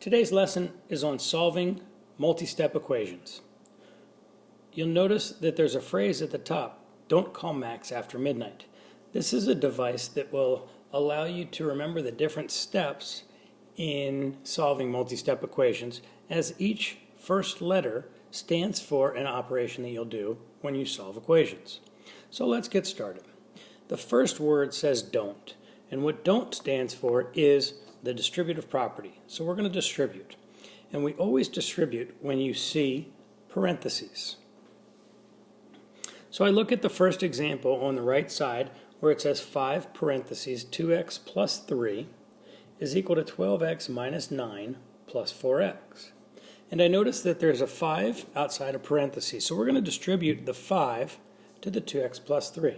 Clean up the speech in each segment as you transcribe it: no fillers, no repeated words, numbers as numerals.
Today's lesson is on solving multi-step equations. You'll notice that there's a phrase at the top, don't call Max after midnight. This is a device that will allow you to remember the different steps in solving multi-step equations, as each first letter stands for an operation that you'll do when you solve equations. So let's get started. The first word says don't, and what don't stands for is the distributive property. So we're going to distribute, and we always distribute when you see parentheses. So I look at the first example on the right side where it says 5 parentheses 2x plus 3 is equal to 12x minus 9 plus 4x. And I notice that there's a 5 outside of parentheses, so we're going to distribute the 5 to the 2x plus 3.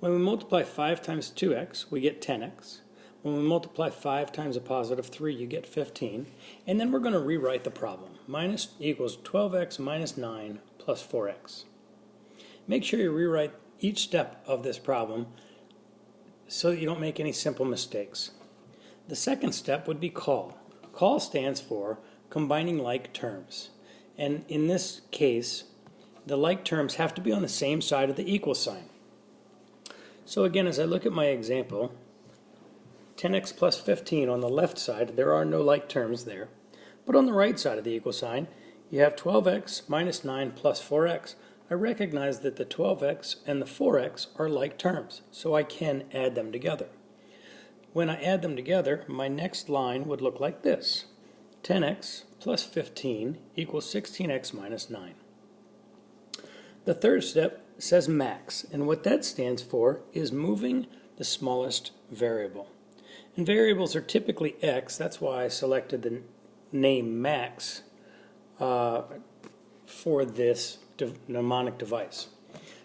When we multiply 5 times 2x, we get 10x. When we multiply 5 times a positive 3, you get 15. And then we're going to rewrite the problem. Minus equals 12x minus 9 plus 4x. Make sure you rewrite each step of this problem so that you don't make any simple mistakes. The second step would be call. Call stands for combining like terms. And in this case, the like terms have to be on the same side of the equal sign. So again, as I look at my example, 10x plus 15 on the left side, there are no like terms there. But on the right side of the equal sign, you have 12x minus 9 plus 4x. I recognize that the 12x and the 4x are like terms, so I can add them together. When I add them together, my next line would look like this. 10x plus 15 equals 16x minus 9. The third step says max, and what that stands for is moving the smallest variable. And variables are typically x, that's why I selected the name max for this mnemonic device.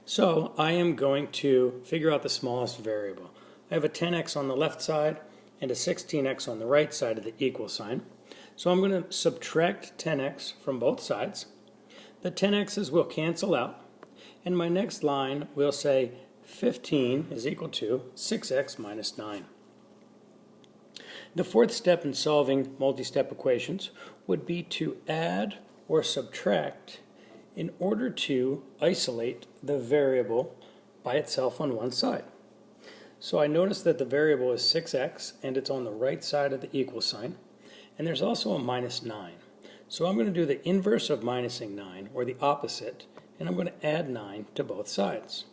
So I am going to figure out the smallest variable. I have a 10x on the left side and a 16x on the right side of the equal sign. So I'm going to subtract 10x from both sides. The 10x's will cancel out, and my next line will say 15 is equal to 6x minus 9. The fourth step in solving multi-step equations would be to add or subtract in order to isolate the variable by itself on one side. So I notice that the variable is 6x and it's on the right side of the equal sign, and there's also a minus 9. So I'm going to do the inverse of minusing 9, or the opposite, and I'm going to add 9 to both sides.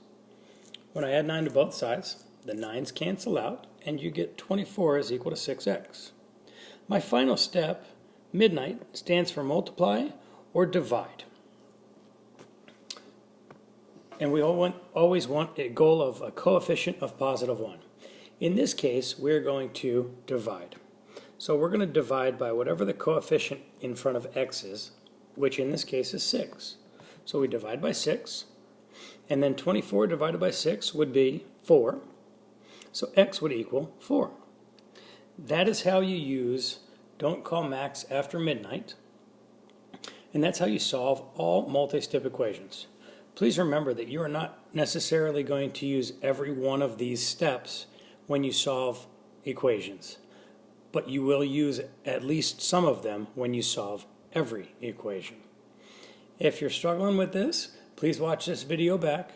When I add 9 to both sides, the 9's cancel out, and you get 24 is equal to 6x. My final step, midnight, stands for multiply or divide. And we always want a goal of a coefficient of positive 1. In this case, we're going to divide. So we're going to divide by whatever the coefficient in front of x is, which in this case is 6. So we divide by 6, and then 24 divided by 6 would be 4. So x would equal 4. That is how you use don't call Max after midnight, and that's how you solve all multi-step equations. Please remember that you are not necessarily going to use every one of these steps when you solve equations, but you will use at least some of them when you solve every equation. If you're struggling with this, please watch this video back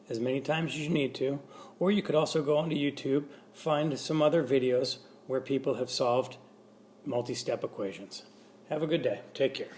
as many times as you need to, or you could also go onto YouTube, find some other videos where people have solved multi-step equations. Have a good day. Take care.